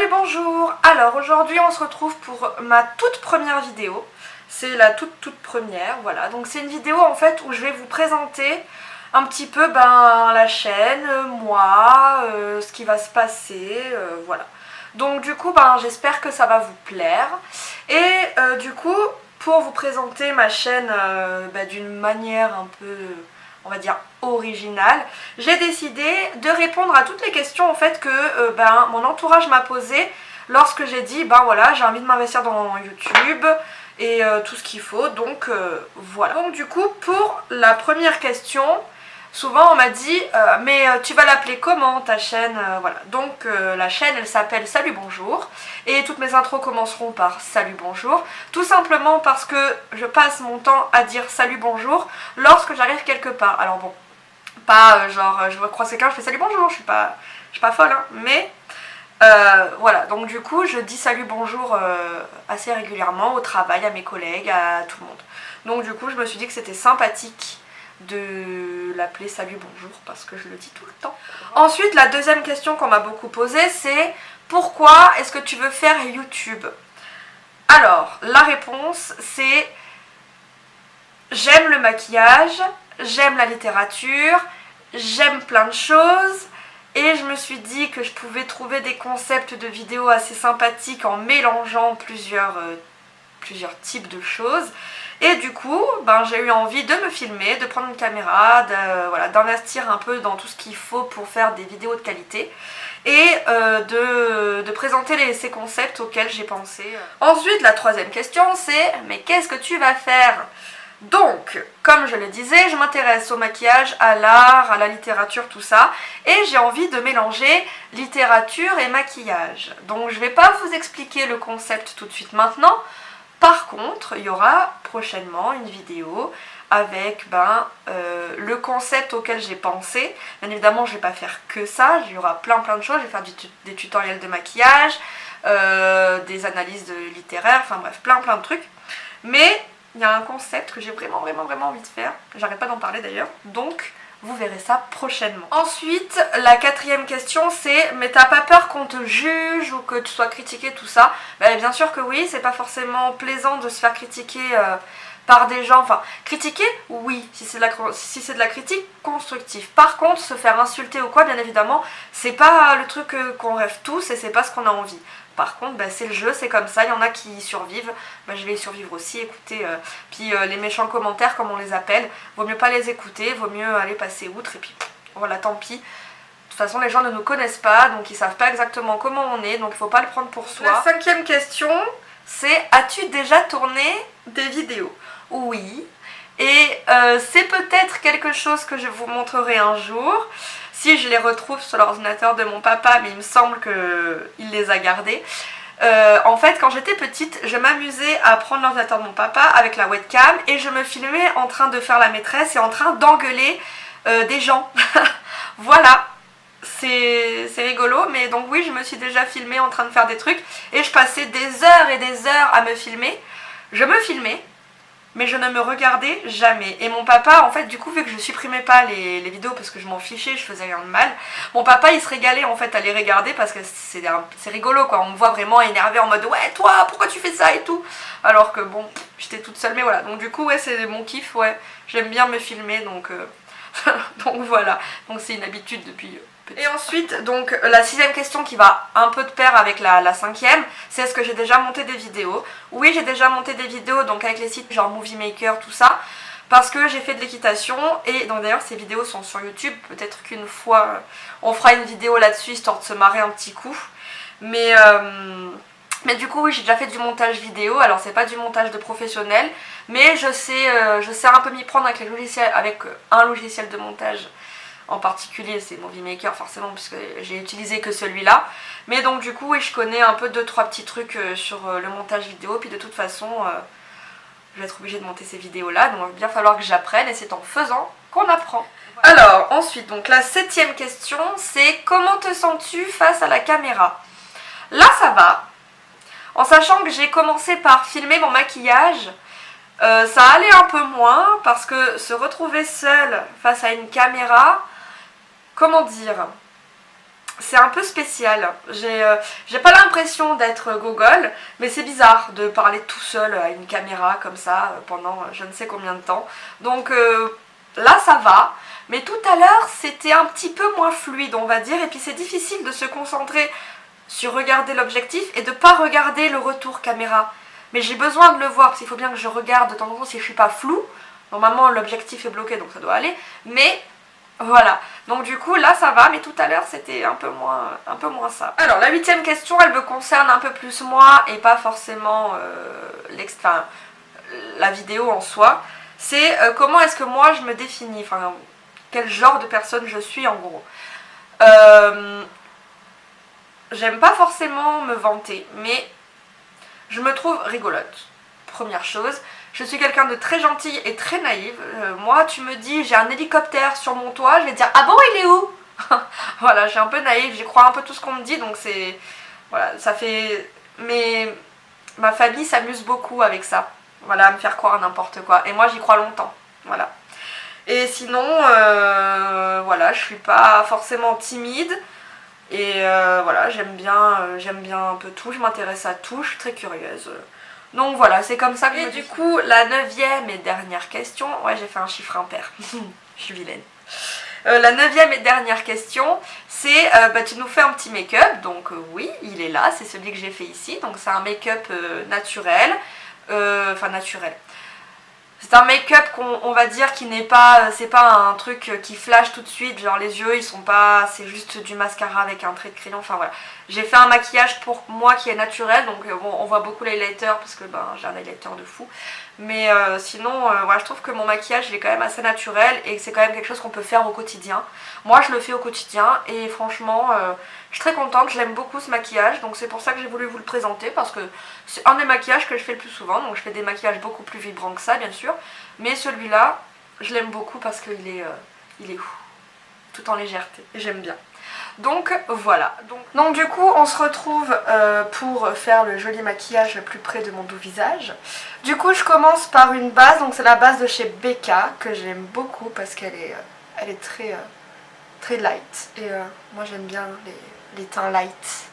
Salut, bonjour. Alors aujourd'hui on se retrouve pour ma toute première vidéo. C'est la toute première, voilà. Donc c'est une vidéo en fait où je vais vous présenter un petit peu la chaîne, moi, ce qui va se passer, voilà. Donc du coup j'espère que ça va vous plaire. Et du coup pour vous présenter ma chaîne d'une manière un peu, on va dire, originale, j'ai décidé de répondre à toutes les questions en fait que mon entourage m'a posées lorsque j'ai dit voilà, j'ai envie de m'investir dans YouTube et tout ce qu'il faut, donc voilà. Donc du coup pour la première question, souvent on m'a dit mais tu vas l'appeler comment ta chaîne, voilà. Donc la chaîne elle s'appelle Salut Bonjour et toutes mes intros commenceront par Salut Bonjour, tout simplement parce que je passe mon temps à dire Salut Bonjour lorsque j'arrive quelque part. Alors bon, pas genre je croise quelqu'un, je fais Salut Bonjour, je suis pas folle hein, mais voilà, donc du coup je dis Salut Bonjour assez régulièrement au travail, à mes collègues, à tout le monde. Donc du coup je me suis dit que c'était sympathique de l'appeler Salut Bonjour parce que je le dis tout le temps. Ensuite la deuxième question qu'on m'a beaucoup posée c'est pourquoi est-ce que tu veux faire YouTube? Alors la réponse c'est j'aime le maquillage, j'aime la littérature, j'aime plein de choses et je me suis dit que je pouvais trouver des concepts de vidéos assez sympathiques en mélangeant plusieurs types de choses. Et du coup, j'ai eu envie de me filmer, de prendre une caméra, d'investir un peu dans tout ce qu'il faut pour faire des vidéos de qualité et de présenter ces concepts auxquels j'ai pensé. Ensuite, la troisième question c'est mais qu'est-ce que tu vas faire? Donc, comme je le disais, je m'intéresse au maquillage, à l'art, à la littérature, tout ça. Et j'ai envie de mélanger littérature et maquillage. Donc je ne vais pas vous expliquer le concept tout de suite maintenant. Par contre, il y aura prochainement une vidéo avec le concept auquel j'ai pensé. Bien évidemment, je ne vais pas faire que ça. Il y aura plein de choses. Je vais faire des tutoriels de maquillage, des analyses littéraires, enfin bref, plein de trucs. Mais il y a un concept que j'ai vraiment envie de faire, j'arrête pas d'en parler d'ailleurs, donc vous verrez ça prochainement. Ensuite, la quatrième question c'est mais t'as pas peur qu'on te juge ou que tu sois critiqué, tout ça? Bien sûr que oui, c'est pas forcément plaisant de se faire critiquer par des gens, enfin critiquer oui, si c'est de la critique constructive. Par contre, se faire insulter ou quoi, bien évidemment, c'est pas le truc qu'on rêve tous et c'est pas ce qu'on a envie. Par contre, c'est le jeu, c'est comme ça, il y en a qui y survivent, je vais y survivre aussi, écoutez, puis les méchants commentaires comme on les appelle, vaut mieux pas les écouter, vaut mieux aller passer outre et puis voilà, tant pis. De toute façon, les gens ne nous connaissent pas, donc ils savent pas exactement comment on est, donc il faut pas le prendre pour soi. La cinquième question, c'est as-tu déjà tourné des vidéos? Oui, et c'est peut-être quelque chose que je vous montrerai un jour. Si je les retrouve sur l'ordinateur de mon papa, mais il me semble qu'il les a gardés. En fait, quand j'étais petite, je m'amusais à prendre l'ordinateur de mon papa avec la webcam et je me filmais en train de faire la maîtresse et en train d'engueuler des gens. Voilà, c'est rigolo, mais donc oui, je me suis déjà filmée en train de faire des trucs et je passais des heures et des heures à me filmer. Je me filmais, mais je ne me regardais jamais. Et mon papa, en fait, du coup, vu que je supprimais pas les vidéos parce que je m'en fichais, je faisais rien de mal, mon papa, il se régalait en fait à les regarder parce que c'est rigolo quoi. On me voit vraiment énervée en mode ouais, toi, pourquoi tu fais ça et tout. Alors que bon, j'étais toute seule, mais voilà. Donc du coup, ouais, c'est mon kiff, ouais. J'aime bien me filmer, donc donc voilà. Donc c'est une habitude depuis. Et ensuite, donc la sixième question qui va un peu de pair avec la cinquième, c'est est-ce que j'ai déjà monté des vidéos? Oui, j'ai déjà monté des vidéos donc avec les sites genre Movie Maker, tout ça, parce que j'ai fait de l'équitation et donc d'ailleurs ces vidéos sont sur YouTube, peut-être qu'une fois on fera une vidéo là-dessus histoire de se marrer un petit coup. Mais du coup oui, j'ai déjà fait du montage vidéo, alors c'est pas du montage de professionnel, mais je sais un peu m'y prendre avec les logiciels, avec un logiciel de montage. En particulier c'est Movie Maker forcément puisque j'ai utilisé que celui-là. Mais donc du coup oui, je connais un peu 2-3 petits trucs sur le montage vidéo. Puis de toute façon je vais être obligée de monter ces vidéos là. Donc il va bien falloir que j'apprenne et c'est en faisant qu'on apprend. Alors ensuite donc la septième question c'est comment te sens-tu face à la caméra? Là ça va. En sachant que j'ai commencé par filmer mon maquillage, ça allait un peu moins parce que se retrouver seule face à une caméra, comment dire, c'est un peu spécial. J'ai pas l'impression d'être gogol, mais c'est bizarre de parler tout seul à une caméra comme ça pendant je ne sais combien de temps. Donc là ça va, mais tout à l'heure c'était un petit peu moins fluide on va dire, et puis c'est difficile de se concentrer sur regarder l'objectif et de pas regarder le retour caméra. Mais j'ai besoin de le voir parce qu'il faut bien que je regarde de temps en temps si je suis pas floue. Normalement l'objectif est bloqué donc ça doit aller, mais voilà, donc du coup là ça va, mais tout à l'heure c'était un peu moins ça. Alors la 8e question, elle me concerne un peu plus moi et pas forcément la vidéo en soi. C'est comment est-ce que moi je me définis, enfin quel genre de personne je suis en gros. J'aime pas forcément me vanter, mais je me trouve rigolote. Première chose, je suis quelqu'un de très gentil et très naïve. Moi, tu me dis j'ai un hélicoptère sur mon toit, je vais te dire ah bon, il est où? Voilà, je suis un peu naïve, j'y crois un peu tout ce qu'on me dit, donc c'est... Voilà, ça fait... Mais ma famille s'amuse beaucoup avec ça. Voilà, à me faire croire n'importe quoi. Et moi, j'y crois longtemps. Voilà. Et sinon, voilà, je suis pas forcément timide. Et voilà, j'aime bien un peu tout, je m'intéresse à tout, je suis très curieuse. Donc voilà, c'est comme ça que je me dis. Du coup, la 9e et dernière question, ouais j'ai fait un chiffre impair, je suis vilaine. La 9e et dernière question, c'est tu nous fais un petit make-up, donc oui, il est là, c'est celui que j'ai fait ici, donc c'est un make-up naturel, enfin naturel. C'est un make-up qu'on va dire qui n'est pas, c'est pas un truc qui flash tout de suite, genre les yeux ils sont pas, c'est juste du mascara avec un trait de crayon, enfin voilà. J'ai fait un maquillage pour moi qui est naturel, donc bon, on voit beaucoup l'highlighter parce que j'ai un highlighter de fou. Mais sinon, voilà, je trouve que mon maquillage il est quand même assez naturel et que c'est quand même quelque chose qu'on peut faire au quotidien. Moi je le fais au quotidien et franchement, je suis très contente, je l'aime beaucoup ce maquillage, donc c'est pour ça que j'ai voulu vous le présenter parce que c'est un des maquillages que je fais le plus souvent, donc je fais des maquillages beaucoup plus vibrants que ça bien sûr, mais celui-là, je l'aime beaucoup parce qu'il est, tout en légèreté, et j'aime bien. Donc voilà, donc du coup on se retrouve pour faire le joli maquillage le plus près de mon doux visage. Du coup je commence par une base, donc c'est la base de chez Becca que j'aime beaucoup parce qu'elle est, elle est très, très light et moi j'aime bien les teints light.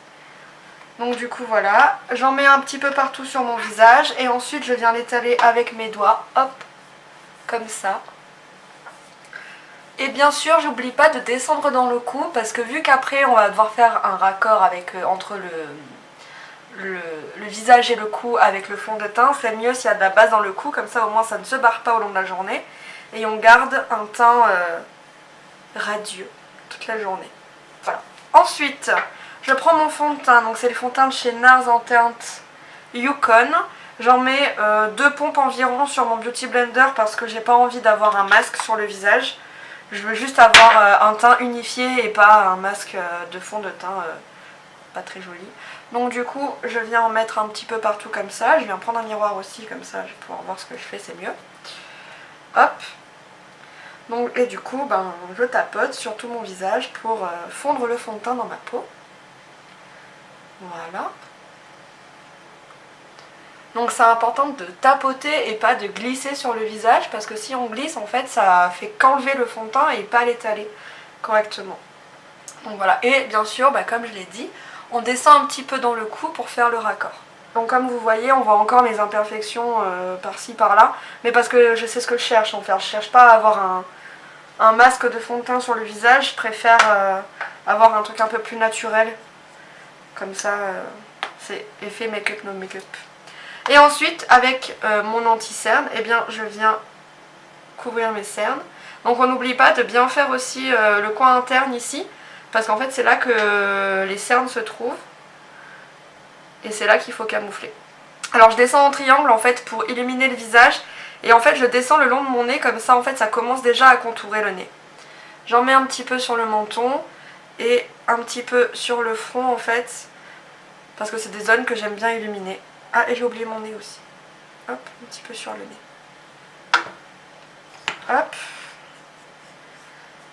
Donc du coup voilà, j'en mets un petit peu partout sur mon visage et ensuite je viens l'étaler avec mes doigts, hop, comme ça. Et bien sûr, j'oublie pas de descendre dans le cou parce que vu qu'après on va devoir faire un raccord avec, entre le visage et le cou avec le fond de teint, c'est mieux s'il y a de la base dans le cou, comme ça au moins ça ne se barre pas au long de la journée et on garde un teint radieux toute la journée. Voilà. Ensuite, je prends mon fond de teint, donc c'est le fond de teint de chez NARS en teinte Yukon. J'en mets 2 pompes environ sur mon Beauty Blender parce que j'ai pas envie d'avoir un masque sur le visage. Je veux juste avoir un teint unifié et pas un masque de fond de teint pas très joli. Donc du coup, je viens en mettre un petit peu partout comme ça. Je viens prendre un miroir aussi, comme ça je vais pouvoir voir ce que je fais, c'est mieux. Hop. Donc, et du coup, je tapote sur tout mon visage pour fondre le fond de teint dans ma peau. Voilà. Donc c'est important de tapoter et pas de glisser sur le visage parce que si on glisse en fait ça fait qu'enlever le fond de teint et pas l'étaler correctement. Donc voilà, et bien sûr comme je l'ai dit, on descend un petit peu dans le cou pour faire le raccord. Donc comme vous voyez on voit encore mes imperfections par-ci par-là, mais parce que je sais ce que je cherche en fait, je cherche pas à avoir un masque de fond de teint sur le visage, je préfère avoir un truc un peu plus naturel, comme ça c'est effet make-up no make-up. Et ensuite, avec mon anti-cerne, eh bien, je viens couvrir mes cernes. Donc on n'oublie pas de bien faire aussi le coin interne ici, parce qu'en fait c'est là que les cernes se trouvent, et c'est là qu'il faut camoufler. Alors je descends en triangle en fait pour illuminer le visage, et en fait je descends le long de mon nez, comme ça en fait ça commence déjà à contourer le nez. J'en mets un petit peu sur le menton, et un petit peu sur le front en fait, parce que c'est des zones que j'aime bien illuminer. Ah, et j'ai oublié mon nez aussi. Hop, un petit peu sur le nez. Hop.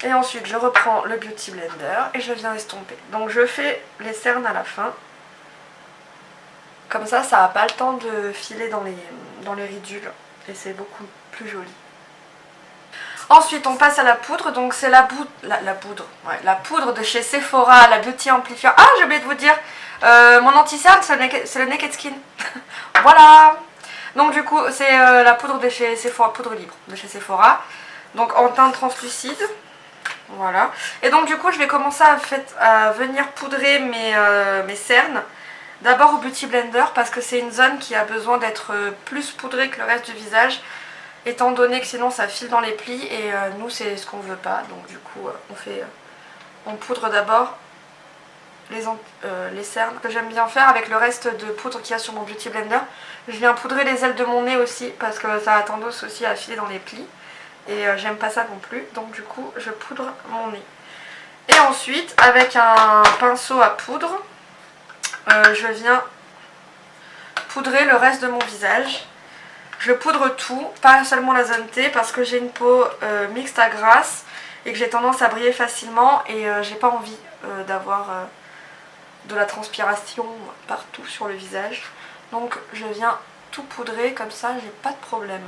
Et ensuite, je reprends le Beauty Blender et je viens estomper. Donc, je fais les cernes à la fin. Comme ça, ça n'a pas le temps de filer dans les ridules. Et c'est beaucoup plus joli. Ensuite on passe à la poudre, donc c'est la poudre, ouais, la poudre de chez Sephora, la Beauty Amplifier. Ah, j'ai oublié de vous dire, mon anti-cerne c'est le Naked Skin. Voilà. Donc du coup c'est la poudre de chez Sephora, poudre libre de chez Sephora, donc en teinte translucide. Voilà. Et donc du coup je vais commencer à venir poudrer mes cernes. D'abord au Beauty Blender parce que c'est une zone qui a besoin d'être plus poudrée que le reste du visage, étant donné que sinon ça file dans les plis et nous c'est ce qu'on veut pas. Donc du coup on poudre d'abord les cernes, que j'aime bien faire avec le reste de poudre qu'il y a sur mon Beauty Blender. Je viens poudrer les ailes de mon nez aussi parce que ça a tendance aussi à filer dans les plis et j'aime pas ça non plus, donc du coup je poudre mon nez. Et ensuite avec un pinceau à poudre, je viens poudrer le reste de mon visage. Je poudre tout, pas seulement la zone T, parce que j'ai une peau mixte à grasse et que j'ai tendance à briller facilement et j'ai pas envie d'avoir de la transpiration partout sur le visage. Donc je viens tout poudrer comme ça, j'ai pas de problème.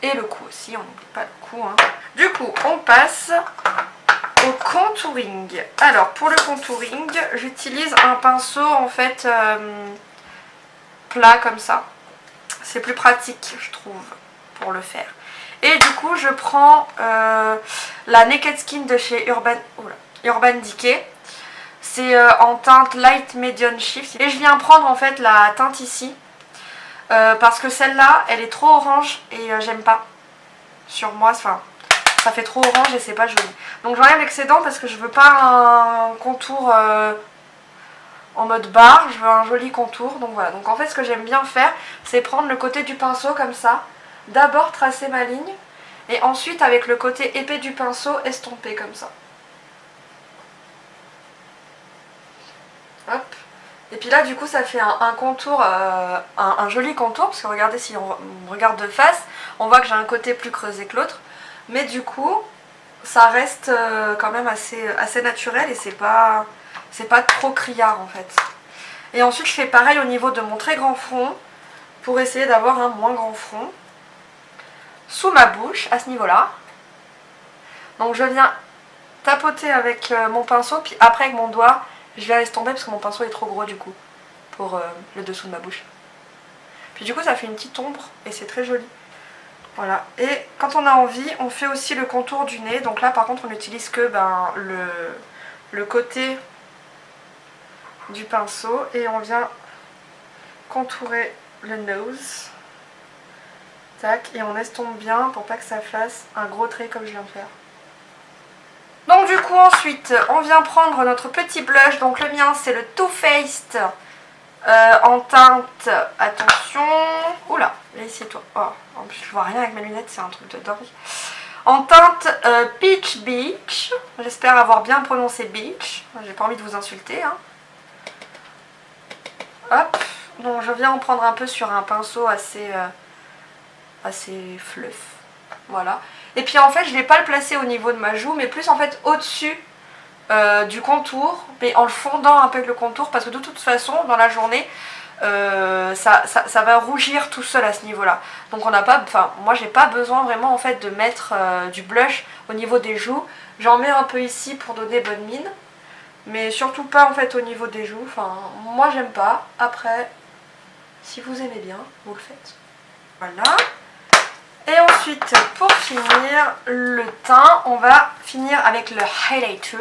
Et le cou aussi, on n'oublie pas le cou, hein. Du coup on passe au contouring. Alors pour le contouring, j'utilise un pinceau en fait plat comme ça. C'est plus pratique je trouve pour le faire. Et du coup je prends la Naked Skin de chez Urban Decay. C'est en teinte Light Medium Shift. Et je viens prendre en fait la teinte ici. Parce que celle-là elle est trop orange et j'aime pas sur moi, enfin ça fait trop orange et c'est pas joli. Donc j'enlève l'excédent parce que je veux pas un contour en mode barre, je veux un joli contour. Donc voilà, donc en fait ce que j'aime bien faire c'est prendre le côté du pinceau comme ça, d'abord tracer ma ligne et ensuite avec le côté épais du pinceau estomper comme ça. Hop. Et puis là du coup ça fait un contour, un joli contour, parce que regardez, si on regarde de face, on voit que j'ai un côté plus creusé que l'autre. Mais du coup ça reste quand même assez naturel et c'est pas trop criard en fait. Et ensuite je fais pareil au niveau de mon très grand front, pour essayer d'avoir un moins grand front. Sous ma bouche, à ce niveau là. Donc je viens tapoter avec mon pinceau, puis après avec mon doigt je viens estomper parce que mon pinceau est trop gros du coup pour le dessous de ma bouche. Puis du coup ça fait une petite ombre et c'est très joli. Voilà, et quand on a envie on fait aussi le contour du nez. Donc là par contre on n'utilise que le côté du pinceau et on vient contourer le nose. Tac, et on estompe bien pour pas que ça fasse un gros trait comme je viens de faire. Donc du coup ensuite on vient prendre notre petit blush. Donc le mien c'est le Too Faced en teinte, attention, oula, laissez-toi, oh, en plus je vois rien avec mes lunettes, c'est un truc de dingue. En teinte Peach Beach, j'espère avoir bien prononcé Beach, j'ai pas envie de vous insulter, hein. Hop, donc je viens en prendre un peu sur un pinceau assez fluff, voilà. Et puis en fait je vais pas le placer au niveau de ma joue, mais plus en fait au-dessus du contour, mais en le fondant un peu avec le contour, parce que de toute façon dans la journée ça va rougir tout seul à ce niveau là. Donc on n'a pas, enfin moi j'ai pas besoin vraiment en fait de mettre du blush au niveau des joues. J'en mets un peu ici pour donner bonne mine, mais surtout pas en fait au niveau des joues. Enfin moi j'aime pas, après si vous aimez bien vous le faites. Voilà. Et ensuite pour finir le teint, on va finir avec le highlighter.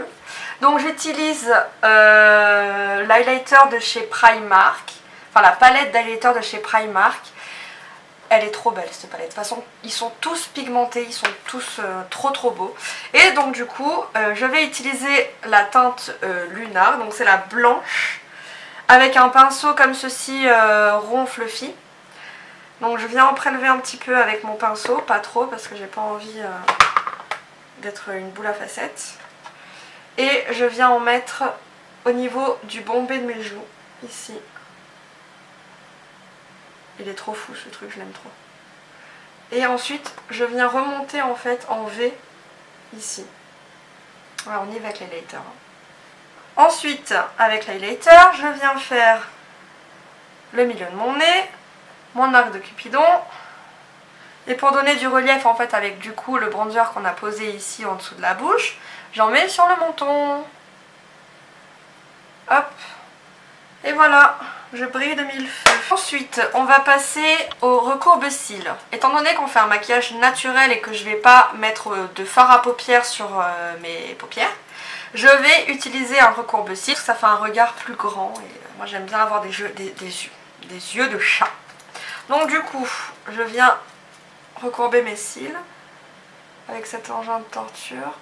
Donc j'utilise l'highlighter de chez Primark, enfin la palette d'highlighter de chez Primark. Elle est trop belle cette palette, de toute façon ils sont tous pigmentés, ils sont tous trop beaux. Et donc du coup je vais utiliser la teinte Lunar, donc c'est la blanche, avec un pinceau comme ceci rond fluffy. Donc je viens en prélever un petit peu avec mon pinceau, pas trop parce que j'ai pas envie d'être une boule à facettes. Et je viens en mettre au niveau du bombé de mes joues, ici. Il est trop fou ce truc, je l'aime trop. Et ensuite je viens remonter en fait en V, ici. Alors on y va avec l'highlighter. Ensuite avec l'highlighter je viens faire le milieu de mon nez. mon arc de Cupidon. Et pour donner du relief en fait avec du coup le bronzer qu'on a posé ici en dessous de la bouche, j'en mets sur le menton. Hop. Et voilà, je brille de mille feux. Ensuite, on va passer au recourbe-cils. Étant donné qu'on fait un maquillage naturel et que je ne vais pas mettre de fard à paupières sur mes paupières, je vais utiliser un recourbe-cils. Ça fait un regard plus grand et moi j'aime bien avoir des yeux de chat. Donc du coup, je viens recourber mes cils avec cet engin de torture.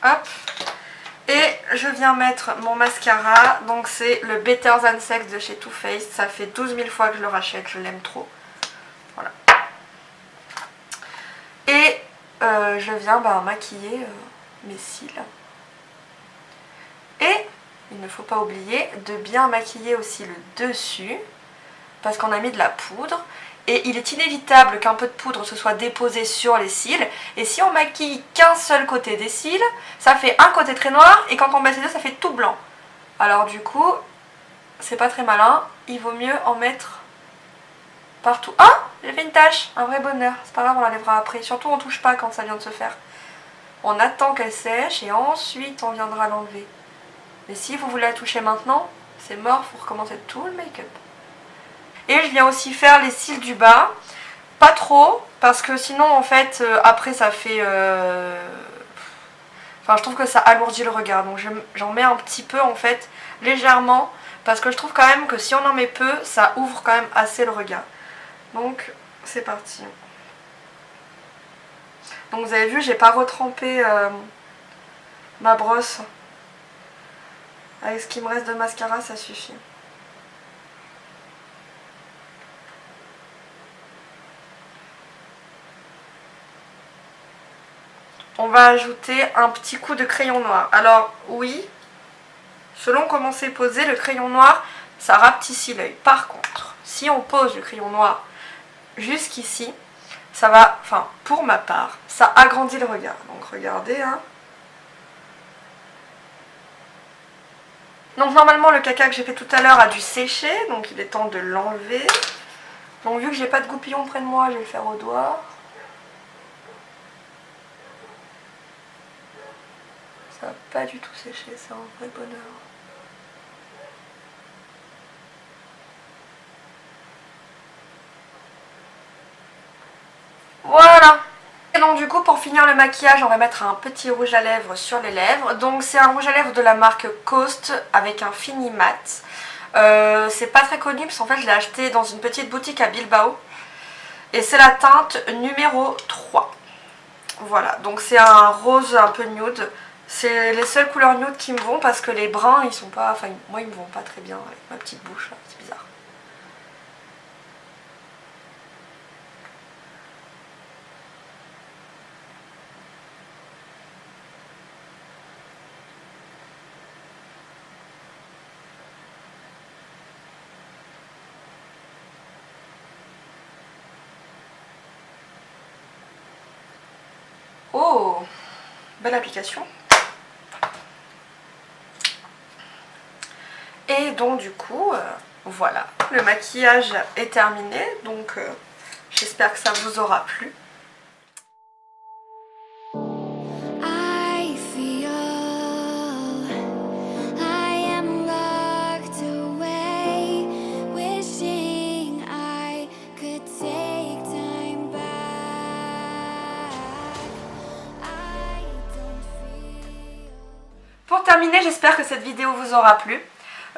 Hop. Et je viens mettre mon mascara. Donc c'est le Better Than Sex de chez Too Faced. Ça fait 12 000 fois que je le rachète, je l'aime trop. Voilà. Et je viens maquiller mes cils. Et il ne faut pas oublier de bien maquiller aussi le dessus. Parce qu'on a mis de la poudre. Et il est inévitable qu'un peu de poudre se soit déposé sur les cils. Et si on maquille qu'un seul côté des cils, ça fait un côté très noir. Et quand on baisse les deux, ça fait tout blanc. Alors du coup, c'est pas très malin. Il vaut mieux en mettre partout. Ah, j'ai fait une tache, un vrai bonheur. C'est pas grave, on l'enlèvera après. Surtout, on touche pas quand ça vient de se faire. On attend qu'elle sèche et ensuite on viendra l'enlever. Mais si vous voulez la toucher maintenant, c'est mort, faut recommencer tout le make-up. Et je viens aussi faire les cils du bas, pas trop, parce que sinon en fait après ça fait... Enfin je trouve que ça alourdit le regard, donc j'en mets un petit peu en fait, légèrement, parce que je trouve quand même que si on en met peu, ça ouvre quand même assez le regard. Donc c'est parti. Donc vous avez vu, j'ai pas retrempé ma brosse. Avec ce qui me reste de mascara, ça suffit. On va ajouter un petit coup de crayon noir. Alors oui, selon comment c'est posé, le crayon noir, ça rapetissit l'œil. Par contre, si on pose le crayon noir jusqu'ici, ça va, enfin pour ma part, ça agrandit le regard. Donc regardez, hein. Donc normalement le caca que j'ai fait tout à l'heure a dû sécher, donc il est temps de l'enlever. Donc vu que j'ai pas de goupillon près de moi, je vais le faire au doigt. Ça va pas du tout sécher, c'est un vrai bonheur. Voilà. Et donc du coup pour finir le maquillage, on va mettre un petit rouge à lèvres sur les lèvres. Donc c'est un rouge à lèvres de la marque Coast avec un fini mat. C'est pas très connu parce qu'en fait je l'ai acheté dans une petite boutique à Bilbao. Et c'est la teinte numéro 3. Voilà, donc c'est un rose un peu nude. C'est les seules couleurs nude qui me vont parce que les bruns ils sont pas, enfin moi ils me vont pas très bien avec ma petite bouche là, c'est bizarre. Oh, belle application. Et donc du coup, voilà, le maquillage est terminé, donc j'espère que ça vous aura plu. Pour terminer, j'espère que cette vidéo vous aura plu.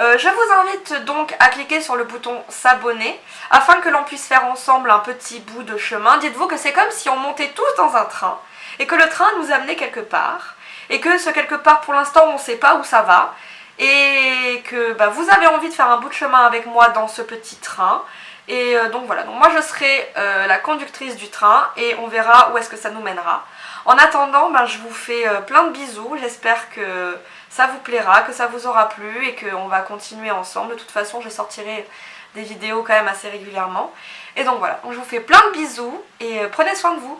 Je vous invite donc à cliquer sur le bouton s'abonner afin que l'on puisse faire ensemble un petit bout de chemin. Dites-vous que c'est comme si on montait tous dans un train et que le train nous amenait quelque part et que ce quelque part pour l'instant on ne sait pas où ça va et que vous avez envie de faire un bout de chemin avec moi dans ce petit train. Et donc voilà, donc moi je serai la conductrice du train et on verra où est-ce que ça nous mènera. En attendant, je vous fais plein de bisous, j'espère que ça vous plaira, que ça vous aura plu et qu'on va continuer ensemble. De toute façon, je sortirai des vidéos quand même assez régulièrement. Et donc voilà, donc je vous fais plein de bisous et prenez soin de vous.